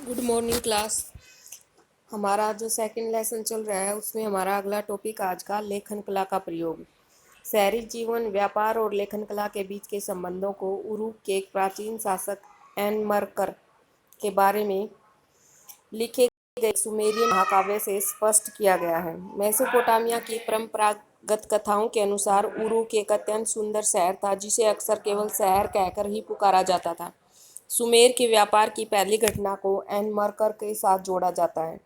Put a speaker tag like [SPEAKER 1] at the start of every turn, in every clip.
[SPEAKER 1] Good morning class. हमारा जो second lesson चल रहा है उसमें हमारा अगला टॉपिक आज का लेखन कला का प्रयोग। शहरी जीवन, व्यापार और लेखन कला के बीच के संबंधों को उरूक के एक प्राचीन शासक एनमरकर के बारे में लिखे गए सुमेरियन महाकाव्य से स्पष्ट किया गया है। मेसोपोटामिया की परंपरागत कथाओं के अनुसार उरूक एक अत्यंत सुंदर शहर था जिसे अक्सर केवल शहर कहकर ही पुकारा जाता था। सुमेर के व्यापार की पहली घटना को एनमरकर के साथ जोड़ा जाता है।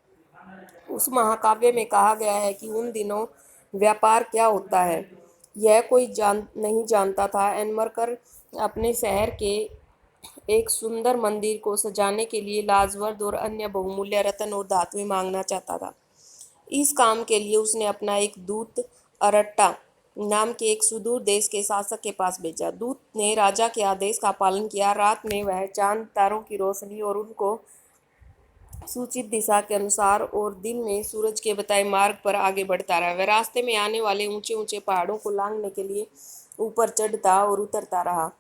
[SPEAKER 1] उस महाकाव्य में कहा गया है कि उन दिनों व्यापार क्या होता है यह कोई नहीं जानता था। एनमरकर अपने शहर के एक सुंदर मंदिर को सजाने के लिए लाजवर्द और अन्य बहुमूल्य रत्न और धातुएं मांगना चाहता था। इस काम के लिए उसने अपना एक दूत अरट्टा नाम के एक सुदूर देश के शासक के पास भेजा। दूत ने राजा के आदेश का पालन किया। रात में वह चांद तारों की रोशनी और उनको सूचित दिशा के अनुसार और दिन में सूरज के बताए मार्ग पर आगे बढ़ता रहा। वह रास्ते में आने वाले ऊंचे ऊंचे पहाड़ों को लांघने के लिए ऊपर चढ़ता और उतरता रहा।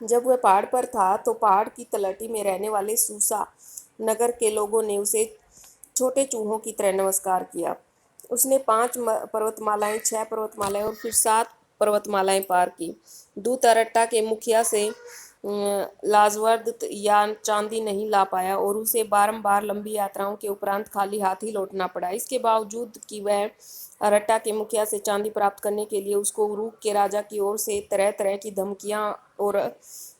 [SPEAKER 1] जब वह पहाड़ पर था तो पहाड़ की तलहटी में रहने वाले सूसा नगर के लोगों ने उसे छोटे चूहों की तरह नमस्कार किया। उसने 5 पर्वतमालाएं, 6 पर्वतमालाएं और फिर 7 पर्वतमालाएं पार की। दूत अरट्टा के मुखिया से लाजवर्द या चांदी नहीं ला पाया और उसे बारंबार लंबी यात्राओं के उपरांत खाली हाथ ही लौटना पड़ा। इसके बावजूद कि वह अरट्टा के मुखिया से चांदी प्राप्त करने के लिए उसको उरूक के राजा की ओर से तरह तरह की धमकियां और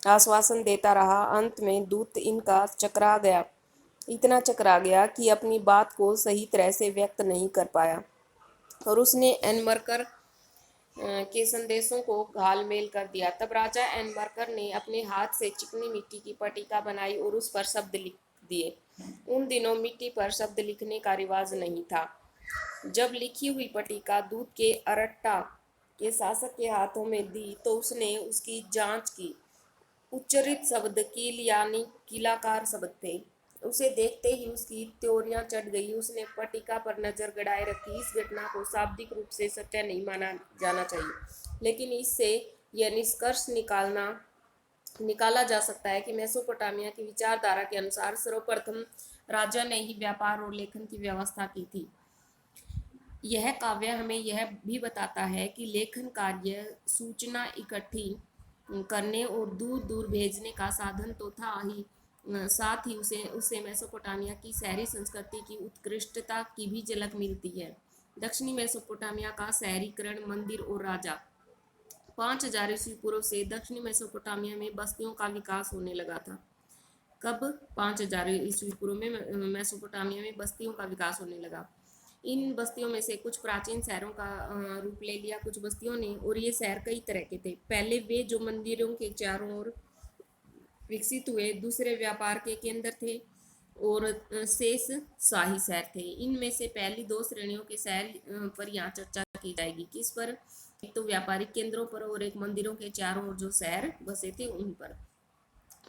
[SPEAKER 1] आश्वासन देता रहा, अंत में दूत इनका इतना चकरा गया कि अपनी बात को सही तरह से व्यक्त नहीं कर पाया और उसने एनमरकर के संदेशों को घालमेल कर दिया। तब राजा एनमरकर ने अपने हाथ से चिकनी मिट्टी की पट्टिका बनाई और उस पर शब्द लिख दिए। उन दिनों मिट्टी पर शब्द लिखने का रिवाज नहीं था। जब लिखी हुई पट्टिका दूत के अरट्टा के शासक के हाथों में दी तो उसने उसकी जांच की। उच्चरित शब्द कील यानी किलाकार शब्द थे। उसे देखते ही उसकी त्योरियां चढ़ गई। उसने पट्टिका पर नजर गड़ाए रखी। इस घटना को शाब्दिक रूप से सत्य नहीं माना जाना चाहिए, लेकिन इससे यह निष्कर्ष निकाला जा सकता है कि मेसोपोटामिया की विचारधारा के अनुसार सर्वप्रथम राजा ने ही व्यापार और लेखन की व्यवस्था की थी। यह काव्य हमें यह भी बताता है कि लेखन कार्य सूचना इकट्ठी करने और दूर दूर भेजने का साधन तो था ही, साथ ही उसे मेसोपोटामिया की शहरी संस्कृति की उत्कृष्टता की भी झलक मिलती है। दक्षिणी मेसोपोटामिया का शहरीकरण, मंदिर और राजा। 5000 ईस्वी पूर्व से दक्षिणी मेसोपोटामिया में बस्तियों का विकास होने लगा था। कब? 5000 ईस्वी पूर्व में मेसोपोटामिया में बस्तियों का विकास होने लगा। इन बस्तियों में से कुछ प्राचीन शहरों का रूप ले लिया कुछ बस्तियों ने, और ये शहर कई तरह के थे। पहले वे जो मंदिरों के चारों ओर विकसित हुए, दूसरे व्यापार के केंद्र थे और शेष शाही शहर थे। इनमें से पहली 2 श्रेणियों के शहर पर यहाँ चर्चा की जाएगी। किस पर? एक तो व्यापारिक केंद्रों पर और एक मंदिरों के चारों ओर जो शहर बसे थे उन पर।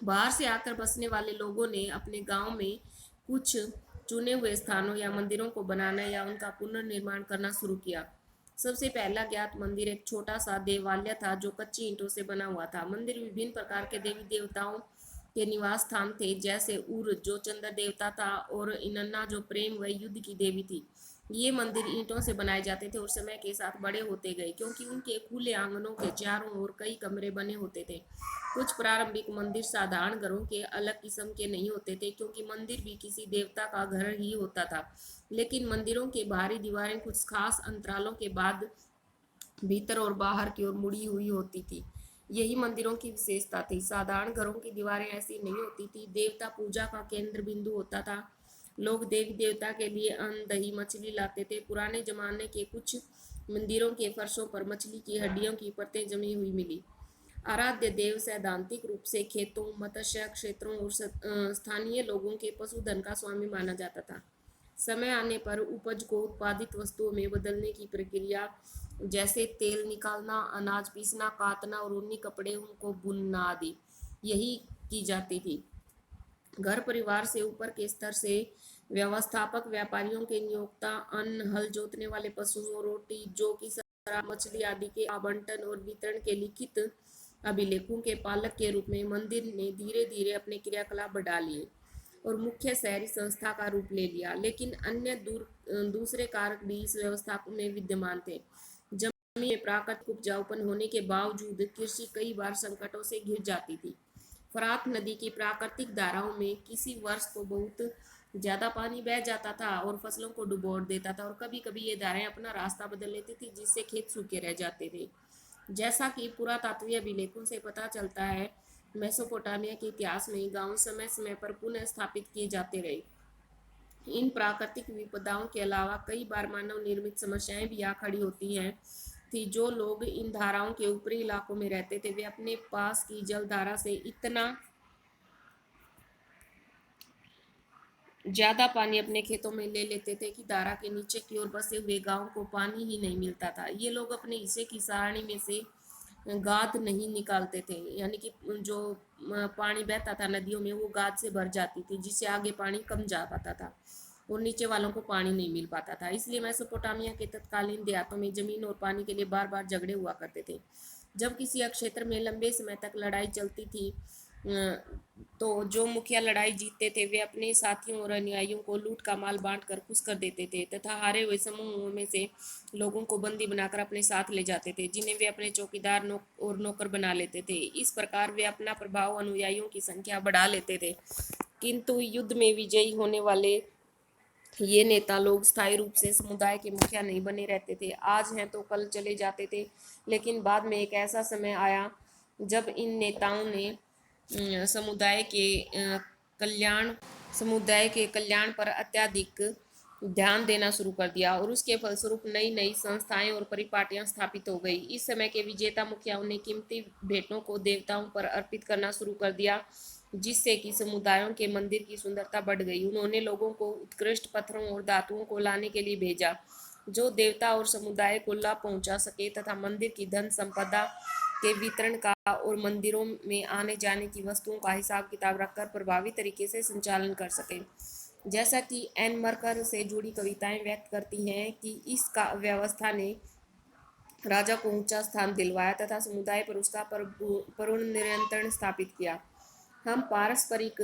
[SPEAKER 1] बाहर से आकर बसने वाले लोगों ने अपने गांव में कुछ चुने हुए स्थानों या मंदिरों को बनाना या उनका पुनर्निर्माण करना शुरू किया। सबसे पहला ज्ञात मंदिर एक छोटा सा देवालय था जो कच्ची ईंटों से बना हुआ था। मंदिर विभिन्न प्रकार के देवी देवताओं के निवास स्थान थे, जैसे उर जो चंद्र देवता था और इनन्ना जो प्रेम व युद्ध की देवी थी। ये मंदिर ईंटों से बनाए जाते थे और समय के साथ बड़े होते गए क्योंकि उनके खुले आंगनों के चारों ओर कई कमरे बने होते थे। कुछ प्रारंभिक मंदिर साधारण घरों के अलग किस्म के नहीं होते थे क्योंकि मंदिर भी किसी देवता का घर ही होता था, लेकिन मंदिरों के बाहरी दीवारें कुछ खास अंतरालों के बाद भीतर और बाहर की ओर मुड़ी हुई होती थी। यही मंदिरों की विशेषता थी। साधारण घरों की दीवारें ऐसी नहीं होती थी। देवता पूजा का केंद्र बिंदु होता था। लोग देवी देवता के लिए अन्न, दही, मछली लाते थे। पुराने जमाने के कुछ मंदिरों के फर्शों पर मछली की हड्डियों की परतें जमी हुई मिली। आराध्य देव सैद्धांतिक रूप से खेतों, मत्स्य क्षेत्रों और स्थानीय लोगों के पशुधन का स्वामी माना जाता था। समय आने पर उपज को उत्पादित वस्तुओं में बदलने की प्रक्रिया, जैसे तेल निकालना, अनाज पीसना, काटना और ऊनी कपड़े को बुनना आदि, यही की जाती थी। घर परिवार से ऊपर के स्तर से व्यवस्थापक, व्यापारियों के नियोक्ता, अन्न, हल जोतने वाले पशुओं, रोटी, जौ की शराब, मछली आदि के आवंटन और वितरण के लिखित अभिलेखों के पालक के रूप में मंदिर ने धीरे धीरे अपने क्रियाकलाप बढ़ा लिए। और मुख्य शहरी संस्था का रूप ले लिया, लेकिन अन्य दूसरे कारक भी इस व्यवस्था में विद्यमान थे। जमीन में प्राकृतिक उपजाऊपन होने के बावजूद कृषि कई बार संकटों से घिर जाती थी। फरात नदी की प्राकृतिक धाराओं में किसी वर्ष तो बहुत ज्यादा पानी बह जाता था और फसलों को डुबो देता था, और कभी कभी ये धाराएं अपना रास्ता बदल लेती थी, जिससे खेत सूखे रह जाते थे। जैसा कि पुरातात्वीय अभिलेखों से पता चलता है, मेसोपोटामिया के इतिहास में गांव समय समय पर पुनः स्थापित किए जाते रहे। इन प्राकृतिक विपदाओं के अलावा कई बार मानव निर्मित समस्याएं भी आ खड़ी होती हैं थी। जो लोग इन धाराओं के ऊपरी इलाकों में रहते थे, वे अपने पास की जलधारा से इतना ज्यादा पानी अपने खेतों में ले लेते थे कि धारा के नीचे की ओर बसे हुए गांव को पानी ही नहीं मिलता था। ये लोग अपने हिस्से की सारणी में से गाद नहीं निकालते थे, यानी कि जो पानी बहता था नदियों में, वो गाद से भर जाती थी, जिससे आगे पानी कम जा पाता था और नीचे वालों को पानी नहीं मिल पाता था। इसलिए मेसोपोटामिया के तत्कालीन देहातों में जमीन और पानी के लिए बार बार झगड़े हुआ करते थे। जब किसी क्षेत्र में लंबे समय तक लड़ाई चलती थी, तो जो मुखिया लड़ाई जीतते थे, वे अपने साथियों और अनुयायियों को लूट का माल बांट कर खुश कर देते थे तथा हारे हुए समूहों में से लोगों को बंदी बनाकर अपने साथ ले जाते थे, जिन्हें वे अपने चौकीदार और नौकर बना लेते थे। इस प्रकार वे अपना प्रभाव अनुयायियों की संख्या बढ़ा लेते थे। किंतु युद्ध में विजयी होने वाले ये नेता लोग स्थायी रूप से समुदाय के मुखिया नहीं बने रहते थे। आज हैं तो कल चले जाते थे, लेकिन बाद में एक ऐसा समय आया जब इन नेताओं ने समुदाय के कल्याण समुदाय के कल्याण पर अत्यधिक ध्यान देना शुरू कर दिया, और उसके फलस्वरूप नई नई संस्थाएं और परिपाटियां स्थापित हो गई। इस समय के विजेता मुखियाओं ने कीमती भेंटों को देवताओं पर अर्पित करना शुरू कर दिया, जिससे कि समुदायों के मंदिर की सुंदरता बढ़ गई। उन्होंने लोगों को उत्कृष्ट पत्थरों और धातुओं को लाने के लिए भेजा, जो देवता और समुदाय को लाभ पहुंचा सके तथा मंदिर की धन संपदा के वितरण का और मंदिरों में आने जाने की वस्तुओं का हिसाब किताब रखकर प्रभावी तरीके से संचालन कर सके। जैसा कि एन मरकर से जुड़ी कविताएं व्यक्त करती हैं कि इस का व्यवस्था ने राजा को ऊंचा स्थान दिलवाया तथा समुदाय पर उसका पूर्ण नियंत्रण स्थापित किया। हम पारस्परिक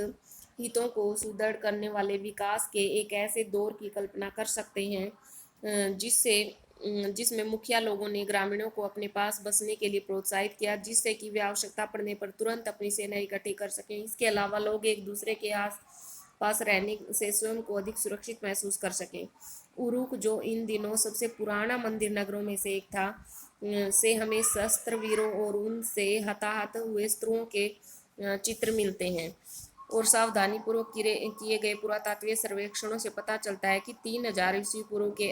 [SPEAKER 1] हितों को सुदृढ़ करने वाले विकास के एक ऐसे दौर की कल्पना कर सकते हैं जिसमें मुखिया लोगों ने ग्रामीणों को अपने पास बसने के लिए प्रोत्साहित किया, जिससे कि वे आवश्यकता पड़ने पर तुरंत अपनी सेना इकट्ठी कर सकें। इसके अलावा लोग एक दूसरे के आस पास रहने से स्वयं को अधिक सुरक्षित महसूस कर सकें। उरुक, जो इन दिनों सबसे पुराना मंदिर नगरों में से एक था, से हमें शस्त्र वीरों और उनसे हताहत हुए शत्रुओं के चित्र मिलते हैं, और सावधानीपूर्वक किए गए पुरातात्वीय सर्वेक्षणों से पता चलता है कि 3000 ईस्वी पूर्व के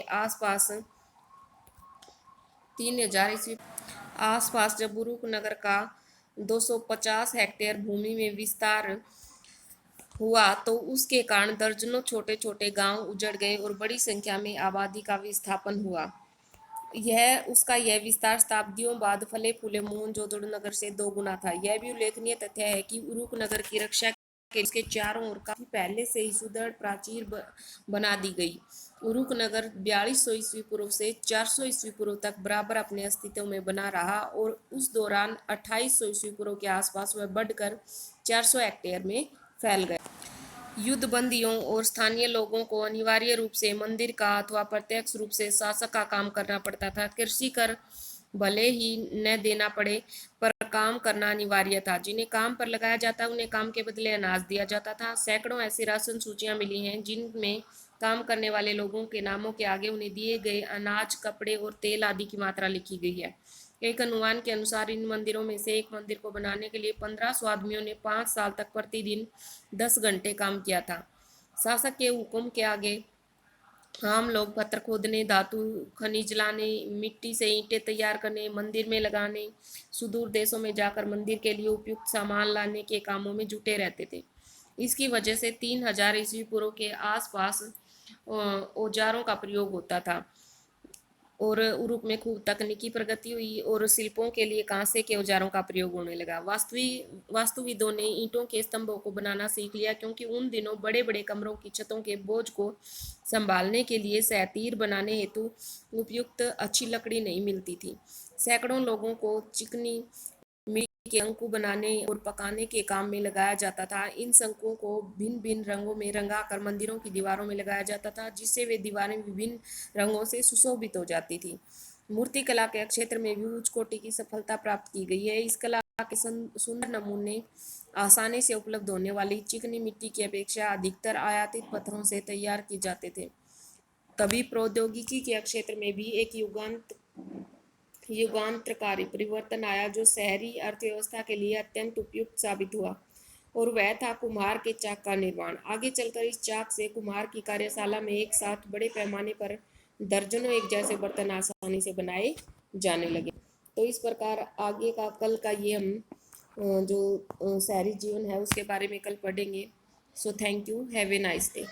[SPEAKER 1] आसपास जब उरुक नगर का 250 हेक्टेयर भूमि में विस्तार हुआ, तो उसके कारण दर्जनों छोटे छोटे गांव उजड़ गए और बड़ी संख्या में आबादी का विस्थापन हुआ। यह विस्तार शताब्दियों बाद फले फूले मोहनजोदड़ो नगर से 2 गुना था। यह भी उल्लेखनीय तथ्य है कि उरुक नगर की रक्षा के इसके चारों ओर काफी पहले से ही सुदृढ़ प्राचीर बना दी गई। उरुक नगर 4200 ईस्वी पूर्व से 400 ईस्वी पूर्व तक बराबर अपने अस्तित्व में बना रहा, और उस दौरान 2800 ईस्वी पूर्व के आसपास वह बढ़कर 400 हेक्टेयर में फैल गया। युद्ध बंदियों और स्थानीय लोगों को अनिवार्य रूप से मंदिर का अथवा प्रत्यक्ष रूप से शासक का काम करना पड़ता था। कृषि कर भले ही न देना पड़े, पर काम करना अनिवार्य था। जिन्हें काम पर लगाया जाता उन्हें काम के बदले अनाज दिया जाता था। सैकड़ों ऐसी राशन सूचियां मिली हैं जिनमें काम करने वाले लोगों के नामों के आगे उन्हें दिए गए अनाज, कपड़े और तेल आदि की मात्रा लिखी गई है। एक अनुमान के अनुसार इन मंदिरों में से एक मंदिर को बनाने के लिए 1500 आदमियों ने 5 साल तक प्रतिदिन 10 घंटे काम किया था। शासक के हुक्म के आगे आम लोग पत्थर खोदने, धातु खनिज लाने, मिट्टी से ईंटें तैयार करने, मंदिर में लगाने, सुदूर देशों में जाकर मंदिर के लिए उपयुक्त सामान लाने के कामों में जुटे रहते थे। इसकी वजह से 3000 ईस्वी पूर्व के आसपास औजारों का प्रयोग होता था, और उरुक में खूब तकनीकी प्रगति हुई और शिल्पों के लिए कांसे के औजारों का प्रयोग होने लगा। वास्तुविदों ने ईंटों के स्तंभों को बनाना सीख लिया, क्योंकि उन दिनों बड़े बड़े कमरों की छतों के बोझ को संभालने के लिए सैतीर बनाने हेतु उपयुक्त अच्छी लकड़ी नहीं मिलती थी। सैकड़ों लोगों को चिकनी मिट्टी के अंकु बनाने और पकाने के काम में लगाया जाता था। इन शंकुओं को भिन्न भिन्न रंगों में रंगाकर मंदिरों की दीवारों में लगाया जाता था, जिससे वे दीवारें विभिन्न रंगों से सुशोभित हो जाती थी। मूर्ति कला के क्षेत्र में भी उच्च कोटि की सफलता प्राप्त की गई है। इस कला के सुंदर नमूने आसानी से उपलब्ध होने वाली चिकनी मिट्टी की अपेक्षा अधिकतर आयातित पत्थरों से तैयार किए जाते थे। तभी प्रौद्योगिकी के क्षेत्र में भी एक युगांतरकारी परिवर्तन आया, जो शहरी अर्थव्यवस्था के लिए अत्यंत उपयुक्त साबित हुआ, और वह था कुम्हार के चाक का निर्माण। आगे चलकर इस चाक से कुम्हार की कार्यशाला में एक साथ बड़े पैमाने पर दर्जनों एक जैसे बर्तन आसानी से बनाए जाने लगे। तो इस प्रकार आगे का कल का ये हम जो शहरी जीवन है उसके बारे में कल पढ़ेंगे। So thank you, have a nice day.